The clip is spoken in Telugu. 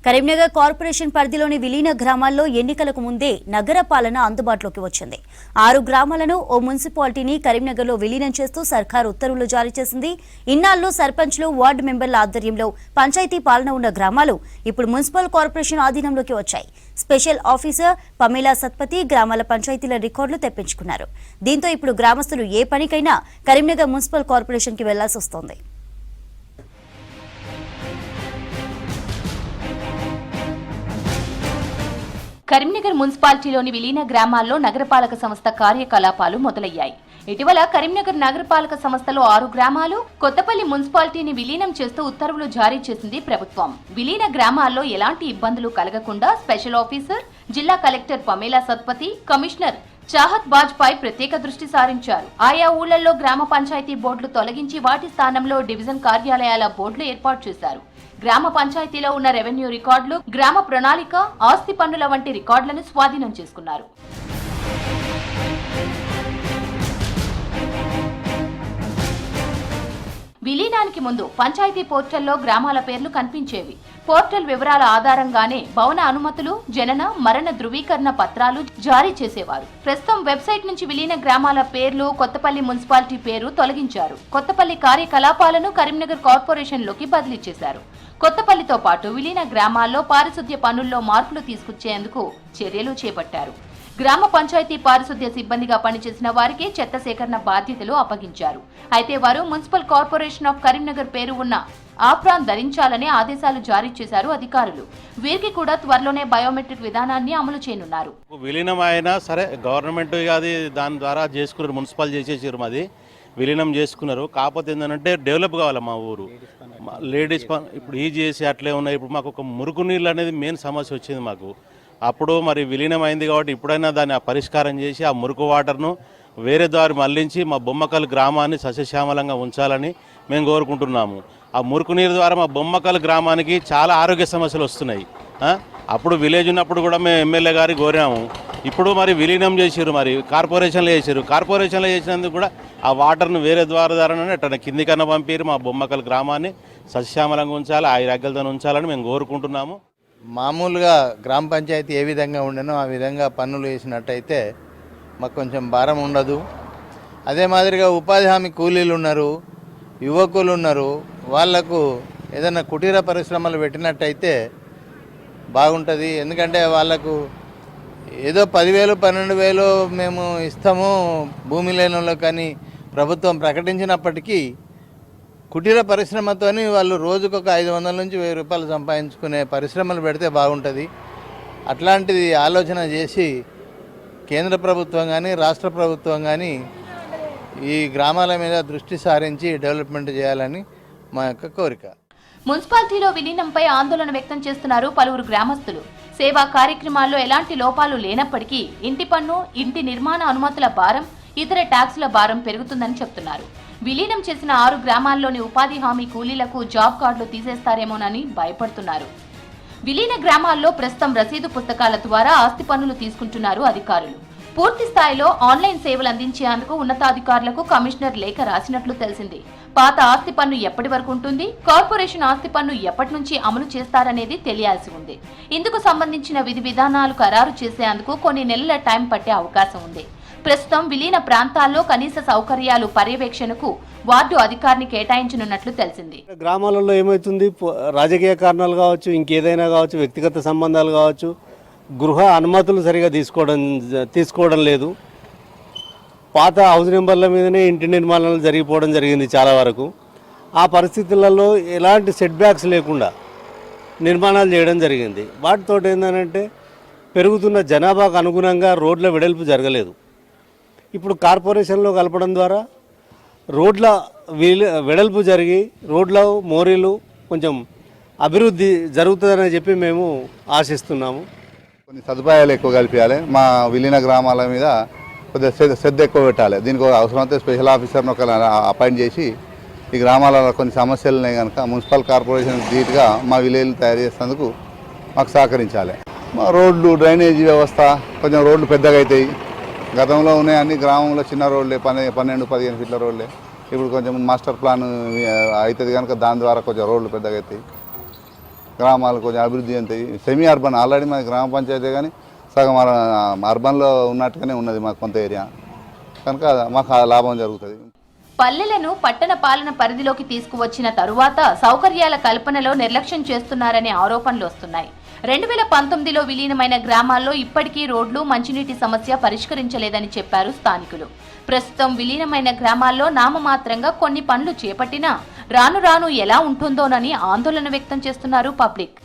కరీంనగర్ కార్పొరేషన్ పరిధిలోని విలీన గ్రామాల్లో ఎన్నికలకు ముందే నగర పాలన అందుబాటులోకి వచ్చింది. 6 గ్రామాలను ఓ మున్సిపాలిటీని కరీంనగర్లో విలీనం చేస్తూ సర్కార్ ఉత్తర్వులు జారీ చేసింది. ఇన్నాళ్లు సర్పంచ్లు, వార్డు మెంబర్ల ఆధ్వర్యంలో పంచాయతీ పాలన ఉన్న గ్రామాలు ఇప్పుడు మున్సిపల్ కార్పొరేషన్ ఆధీనంలోకి వచ్చాయి. స్పెషల్ ఆఫీసర్ పమేలా సత్పతి గ్రామాల పంచాయతీల రికార్డులు తెప్పించుకున్నారు. దీంతో ఇప్పుడు గ్రామస్తులు ఏ పనికైనా కరీంనగర్ మున్సిపల్ కార్పొరేషన్ కి వెళ్లాల్సి వస్తోంది. కరీంనగర్ మున్సిపాలిటీలోని విలీన గ్రామాల్లో నగరపాలక సంస్థ కార్యకలాపాలు మొదలయ్యాయి. ఇటీవల కరీంనగర్ నగరపాలక సంస్థలో 6 గ్రామాలు, కొత్తపల్లి మున్సిపాలిటీని విలీనం చేస్తూ ఉత్తర్వులు జారీ చేసింది ప్రభుత్వం. విలీన గ్రామాల్లో ఎలాంటి ఇబ్బందులు కలగకుండా స్పెషల్ ఆఫీసర్, జిల్లా collector Pamela Satpathy, commissioner Chahat Baj పై ప్రత్యేక దృష్టి సారించారు. ఆయా ఊళ్లలో గ్రామ పంచాయతీ బోర్డులు తొలగించి వాటి స్థానంలో డివిజన్ కార్యాలయాల బోర్డులు ఏర్పాటు చేశారు. గ్రామ పంచాయతీలో ఉన్న రెవెన్యూ రికార్డులు, గ్రామ ప్రణాళిక, ఆస్తి పన్నుల వంటి రికార్డులను స్వాధీనం చేసుకున్నారు. విలీనానికి ముందు పంచాయతీ పోర్టల్లో గ్రామాల పేర్లు కనిపించేవి. పోర్టల్ వివరాల ఆధారంగానే భవన అనుమతులు, జనన, మరణ ధృవీకరణ పత్రాలు జారీ చేసేవారు. ప్రస్తుతం వెబ్సైట్ నుంచి విలీన గ్రామాల పేర్లు, కొత్తపల్లి మున్సిపాలిటీ పేరు తొలగించారు. కొత్తపల్లి కార్యకలాపాలను కరీంనగర్ కార్పొరేషన్ లోకి బదిలీ చేశారు. కొత్తపల్లితో పాటు విలీన గ్రామాల్లో పారిశుద్ధ్య పనుల్లో మార్పులు తీసుకొచ్చేందుకు చర్యలు చేపట్టారు. గ్రామ పంచాయతీ పారిశుద్ధ్య సిబ్బందిగా పనిచేసిన వారికి చెత్త సేకరణ బాధ్యతలు అప్పగించారు. అయితే వారు మున్సిపల్ కార్పొరేషన్ ఆఫ్ కరీంనగర్ పేరు ఉన్న ఆప్రాన్ ధరించాలనే ఆదేశాలు జారీ చేశారు అధికారులు. వీరికి కూడా త్వరలోనే బయోమెట్రిక్ విధానాన్ని అమలు చేయనున్నారు. విలీనం అయినా సరే గవర్నమెంట్ అది దాని ద్వారా చేసుకున్నారు, మున్సిపల్ చేసేసారు, మాది విలీనం చేసుకున్నారు. కాకపోతే ఏంటంటే డెవలప్ కావాలి మా ఊరు. లేడీస్ ఇప్పుడు చేసి అట్లే ఉన్నాయి. ఇప్పుడు మాకు ఒక మురుగు నీళ్ళు అనేది మెయిన్ సమస్య వచ్చింది మాకు. అప్పుడు మరి విలీనం అయింది కాబట్టి ఇప్పుడైనా దాన్ని పరిష్కారం చేసి ఆ మురుగు వాటర్ను వేరే దారి మళ్లించి మా బొమ్మకల్ గ్రామాన్ని సస్యశ్యామలంగా ఉంచాలని మేము కోరుకుంటున్నాము. ఆ మురుకు నీరు ద్వారా మా బొమ్మకల్ గ్రామానికి చాలా ఆరోగ్య సమస్యలు వస్తున్నాయి. అప్పుడు విలేజ్ ఉన్నప్పుడు కూడా మేము ఎమ్మెల్యే గారి కోరాము. ఇప్పుడు మరి విలీనం చేసారు, మరి కార్పొరేషన్లో చేశారు. కార్పొరేషన్లో చేసినందుకు కూడా ఆ వాటర్ను వేరే ద్వారానే అట్లా కిందికన్నా పంపారు. మా బొమ్మకల్ గ్రామాన్ని సస్యశ్యామలంగా ఉంచాలి, ఆయురాగ్యాలతో ఉంచాలని మేము కోరుకుంటున్నాము. మామూలుగా గ్రామ పంచాయతీ ఏ విధంగా ఉండనో ఆ విధంగా పన్నులు వేసినట్టయితే మాకు కొంచెం భారం ఉండదు. అదే మాదిరిగా ఉపాధి హామీ కూలీలు ఉన్నారు, యువకులు ఉన్నారు, వాళ్లకు ఏదైనా కుటీర పరిశ్రమలు పెట్టినట్టయితే బాగుంటుంది. ఎందుకంటే వాళ్లకు ఏదో 10,000 12,000 మేము ఇస్తాము భూమి లేని వాళ్ళకి కానీ ప్రభుత్వం ప్రకటించినప్పటికీ కుటీర పరిశ్రమతో వాళ్ళు రోజుకొక 500 నుంచి 1000 రూపాయలు సంపాదించుకునే పరిశ్రమలు పెడితే బాగుంటుంది. అట్లాంటిది ఆలోచన చేసి కేంద్ర ప్రభుత్వం కానీ రాష్ట్ర ప్రభుత్వం కానీ ఈ గ్రామాల మీద దృష్టి సారించి డెవలప్మెంట్ చేయాలని మా యొక్క కోరిక. మున్సిపాలిటీలో విలీనంపై ఆందోళన వ్యక్తం చేస్తున్నారు పలువురు గ్రామస్తులు. సేవా కార్యక్రమాల్లో ఎలాంటి లోపాలు లేనప్పటికీ ఇంటి పన్ను, ఇంటి నిర్మాణ అనుమతుల భారం, ఇతర ట్యాక్సుల భారం పెరుగుతుందని చెప్తున్నారు. విలీనం చేసిన 6 గ్రామాల్లోని ఉపాధి హామీ కూలీలకు జాబ్ కార్డులు తీసేస్తారేమోనని భయపడుతున్నారు. విలీన గ్రామాల్లో ప్రస్తుతం రసీదు పుస్తకాల ద్వారా ఆస్తి పన్నులు తీసుకుంటున్నారు అధికారులు. పూర్తి స్థాయిలో ఆన్లైన్ సేవలు అందించేందుకు ఉన్నతాధికారులకు కమిషనర్ లేఖ రాసినట్లు తెలిసింది. పాత ఆస్తి పన్ను ఎప్పటి వరకు ఉంటుంది, కార్పొరేషన్ ఆస్తి పన్ను ఎప్పటి నుంచి అమలు చేస్తారనేది తెలియాల్సి ఉంది. ఇందుకు సంబంధించిన విధి విధానాలు ఖరారు చేసేందుకు కొన్ని నెలల టైం పట్టే అవకాశం ఉంది. ప్రస్తుతం విలీన ప్రాంతాల్లో కనీస సౌకర్యాలు పర్యవేక్షణకు వార్డు అధికారిని కేటాయించనున్నట్లు తెలిసింది. గ్రామాలలో ఏమవుతుంది, రాజకీయ కారణాలు కావచ్చు, ఇంకేదైనా కావచ్చు, వ్యక్తిగత సంబంధాలు కావచ్చు, గృహ అనుమతులు సరిగా తీసుకోవడం లేదు. పాత హౌస్ నెంబర్ల మీదనే ఇంటి నిర్మాణాలు జరిగిపోవడం జరిగింది చాలా వరకు. ఆ పరిస్థితులలో ఎలాంటి సెట్ బ్యాక్స్ లేకుండా నిర్మాణాలు చేయడం జరిగింది. వాటితో ఏంటంటే పెరుగుతున్న జనాభాకు అనుగుణంగా రోడ్ల వెడల్పు జరగలేదు. ఇప్పుడు కార్పొరేషన్లో కలపడం ద్వారా రోడ్ల వెడల్పు జరిగి రోడ్ల మోరీలు కొంచెం అభివృద్ధి జరుగుతుందని చెప్పి మేము ఆశిస్తున్నాము. కొన్ని సదుపాయాలు ఎక్కువ కల్పించాలి. మా విలీన గ్రామాల మీద కొద్దిగా శ్రద్ధ ఎక్కువ పెట్టాలి. దీనికి అవసరమైతే స్పెషల్ ఆఫీసర్ని ఒక అపాయింట్ చేసి ఈ గ్రామాలలో కొన్ని సమస్యలు ఉన్నాయి కనుక మున్సిపల్ కార్పొరేషన్ ధీటుగా మా విలేజ్లు తయారు చేసేందుకు మాకు సహకరించాలి. మా రోడ్లు, డ్రైనేజీ వ్యవస్థ, కొంచెం రోడ్లు పెద్దగా అవుతాయి. గతంలో ఉన్నాయి అన్ని గ్రామంలో చిన్న రోడ్లే, 12-15 ఫీట్ల రోడ్లే. ఇప్పుడు కొంచెం మాస్టర్ ప్లాన్ అవుతుంది కనుక దాని ద్వారా కొంచెం రోడ్లు పెద్దగా అవుతాయి. గ్రామాలు కొంచెం అభివృద్ధి చెందుతాయి. సెమీ అర్బన్ ఆల్రెడీ మన గ్రామ పంచాయతీ కానీ సగం అర్బన్లో ఉన్నట్టుగానే ఉన్నది మాకు కొంత ఏరియా, కనుక మాకు ఆ లాభం జరుగుతుంది. పల్లెలను పట్టణ పాలన పరిధిలోకి తీసుకువచ్చిన తరువాత సౌకర్యాల కల్పనలో నిర్లక్ష్యం చేస్తున్నారనే ఆరోపణలు వస్తున్నాయి. 2019లో విలీనమైన గ్రామాల్లో ఇప్పటికీ రోడ్లు, మంచినీటి సమస్య పరిష్కరించలేదని చెప్పారు స్థానికులు. ప్రస్తుతం విలీనమైన గ్రామాల్లో నామమాత్రంగా కొన్ని పనులు చేపట్టినా రాను రాను ఎలా ఉంటుందోనని ఆందోళన వ్యక్తం చేస్తున్నారు పబ్లిక్.